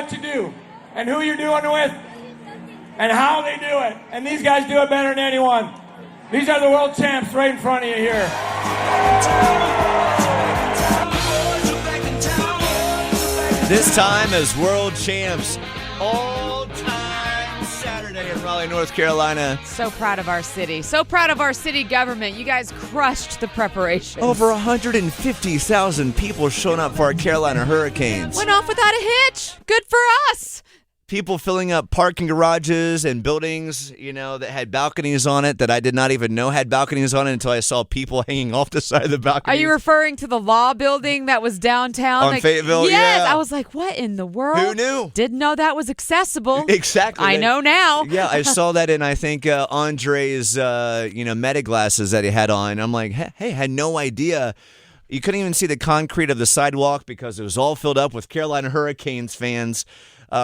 what you do and who you're doing it with and how they do it. And these guys do it better than anyone. These are the world champs right in front of you here. This time as world champs, all-time Saturday in Raleigh, North Carolina. So proud of our city. So proud of our city government. You guys crushed the preparation. Over 150,000 people showing up for our Carolina Hurricanes. Went off without a hitch. Good for us. People filling up parking garages and buildings, that had balconies on it that I did not even know had balconies on it until I saw people hanging off the side of the balcony. Are you referring to the law building that was downtown? On Fayetteville? Yes. Yeah. I was like, what in the world? Who knew? Didn't know that was accessible. Exactly. I know now. Yeah, I saw that in, I think, Andre's, meta glasses that he had on. I'm like, hey, had no idea. You couldn't even see the concrete of the sidewalk because it was all filled up with Carolina Hurricanes fans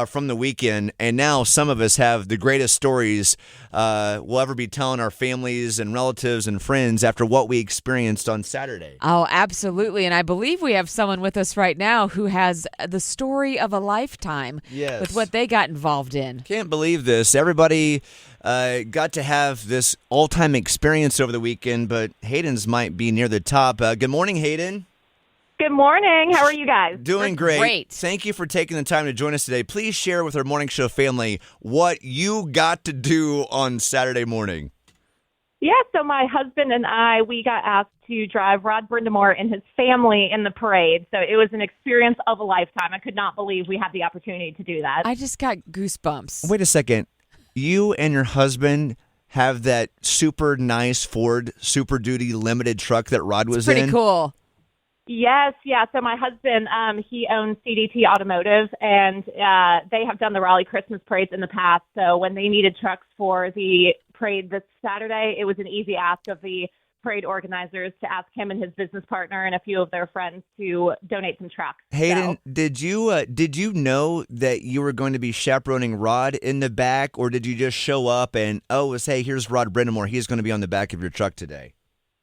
from the weekend. And now some of us have the greatest stories we'll ever be telling our families and relatives and friends after what we experienced on Saturday. Oh, absolutely. And I believe we have someone with us right now who has the story of a lifetime with what they got involved in. Can't believe this. Everybody got to have this all-time experience over the weekend, but Hayden's might be near the top. Good morning, Hayden. Good morning. How are you guys? Doing great. Thank you for taking the time to join us today. Please share with our morning show family what you got to do on Saturday morning. Yeah, so my husband and I, we got asked to drive Rod Brind'Amour and his family in the parade. So it was an experience of a lifetime. I could not believe we had the opportunity to do that. I just got goosebumps. Wait a second. You and your husband have that super nice Ford Super Duty limited truck that Rod was in? Pretty cool. Yes, yeah. So my husband, he owns CDT Automotive, and they have done the Raleigh Christmas parades in the past. So when they needed trucks for the parade this Saturday, it was an easy ask of the parade organizers to ask him and his business partner and a few of their friends to donate some trucks. Hayden, did you know that you were going to be chaperoning Rod in the back, or did you just show up and, hey, here's Rod Brind'Amour. He's going to be on the back of your truck today?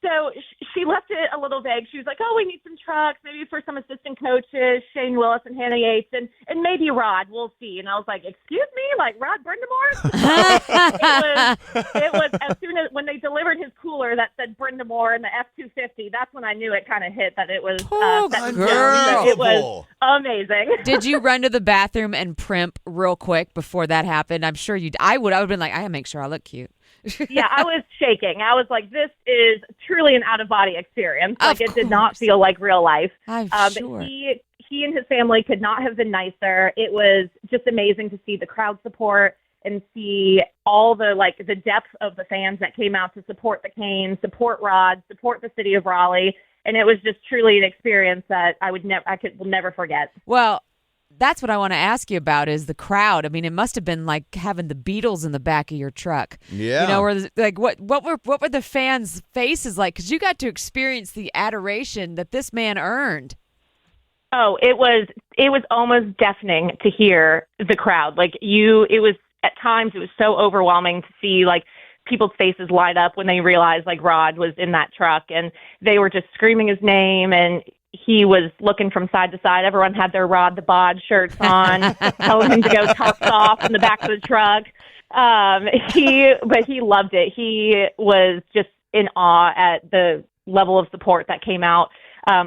So she left it a little vague. She was like, we need some trucks, maybe for some assistant coaches, Shane Willis and Hannah Yates, and maybe Rod. We'll see. And I was like, excuse me? Like Rod Brind'Amour? it was as soon as when they delivered his cooler that said Brind'Amour and the F-250, that's when I knew it kind of hit that it was girl. It was amazing. Did you run to the bathroom and primp real quick before that happened? I'm sure I would have been like, I gotta make sure I look cute. Yeah, I was shaking. I was like, this is truly an out-of-body experience. Like, it did not feel like real life. I'm sure. But he and his family could not have been nicer. It was just amazing to see the crowd support and see all the depth of the fans that came out to support the Canes, support Rod, support the city of Raleigh. And it was just truly an experience that I will never forget. Well, that's what I want to ask you about is the crowd. I mean, it must have been like having the Beatles in the back of your truck. Yeah. What were the fans' faces like? Because you got to experience the adoration that this man earned. Oh, it was almost deafening to hear the crowd. At times it was so overwhelming to see people's faces light up when they realized Rod was in that truck, and they were just screaming his name, and he was looking from side to side. Everyone had their Rod the Bod shirts on, telling him to go tops off in the back of the truck. But he loved it. He was just in awe at the level of support that came out.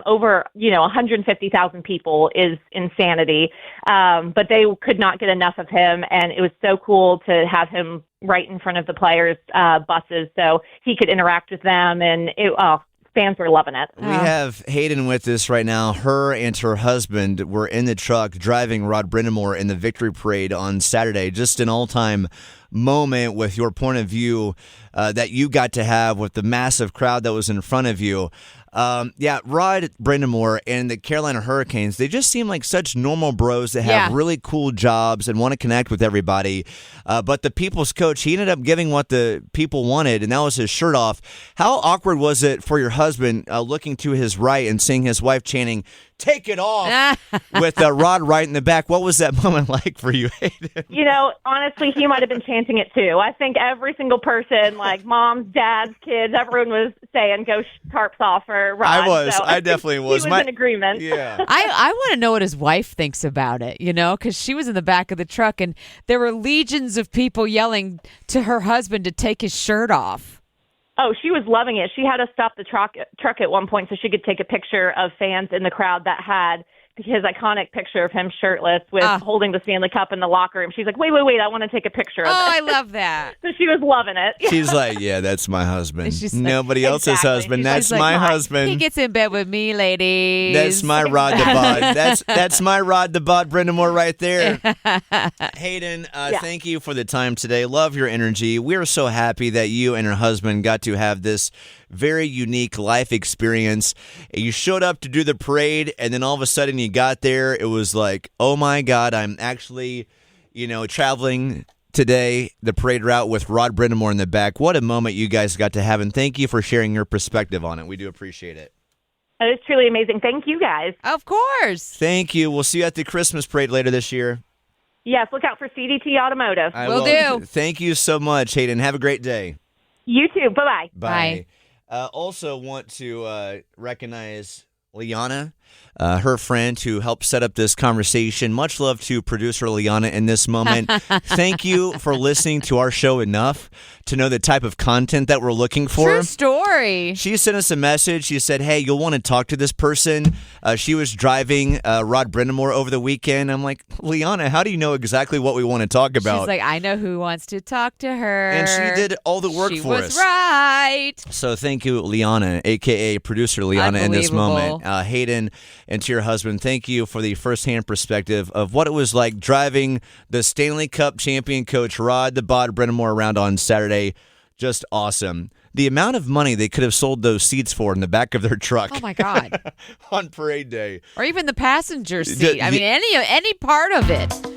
Over 150,000 people is insanity. But they could not get enough of him, and it was so cool to have him right in front of the players' buses so he could interact with them, and fans were loving it. We have Hayden with us right now. Her and her husband were in the truck driving Rod Brind'Amour in the victory parade on Saturday. Just an all-time moment with your point of view that you got to have with the massive crowd that was in front of you. Rod Brind'Amour and the Carolina Hurricanes, they just seem like such normal bros that have really cool jobs and want to connect with everybody. But the people's coach, he ended up giving what the people wanted, and that was his shirt off. How awkward was it for your husband looking to his right and seeing his wife chanting, take it off with Rod right in the back. What was that moment like for you, Hayden? Honestly, he might have been chanting it too. I think every single person, like moms, dads, kids, everyone was saying, go tarps off for Rod. I definitely was. He was in agreement. Yeah. I want to know what his wife thinks about it, because she was in the back of the truck and there were legions of people yelling to her husband to take his shirt off. Oh, she was loving it. She had to stop the truck at one point so she could take a picture of fans in the crowd that had his iconic picture of him shirtless with holding the Stanley Cup in the locker room. She's like, wait, I want to take a picture of it. Oh, I love that. So she was loving it. She's like, yeah, that's my husband. Nobody else's husband. That's like, my husband. He gets in bed with me, ladies. That's my Rod the Bod. That's my Rod the Bod Brind'Amour right there. Hayden, thank you for the time today. Love your energy. We're so happy that you and your husband got to have this very unique life experience. You showed up to do the parade, and then all of a sudden you got there. It was like, oh my God, I'm actually, traveling today, the parade route with Rod Brind'Amour in the back. What a moment you guys got to have, and thank you for sharing your perspective on it. We do appreciate it. It was truly amazing. Thank you, guys. Of course. Thank you. We'll see you at the Christmas parade later this year. Yes, look out for CDT Automotive. Will do. Thank you so much, Hayden. Have a great day. You too. Bye-bye. Bye. Also want to recognize Liana, her friend who helped set up this conversation. Much love to producer Liana in this moment. Thank you for listening to our show enough to know the type of content that we're looking for. True story. She sent us a message. She said, hey, you'll want to talk to this person. She was driving Rod Brind'Amour over the weekend. I'm like, Liana, how do you know exactly what we want to talk about? She's like, I know who wants to talk to her. And she did all the work for us. She was right. So thank you, Liana, a.k.a. producer Liana, in this moment. Hayden, and to your husband, thank you for the firsthand perspective of what it was like driving the Stanley Cup champion coach Rod the Bod Brind'Amour around on Saturday. Just awesome. The amount of money they could have sold those seats for in the back of their truck. Oh, my God. On parade day. Or even the passenger seat. I mean, any part of it.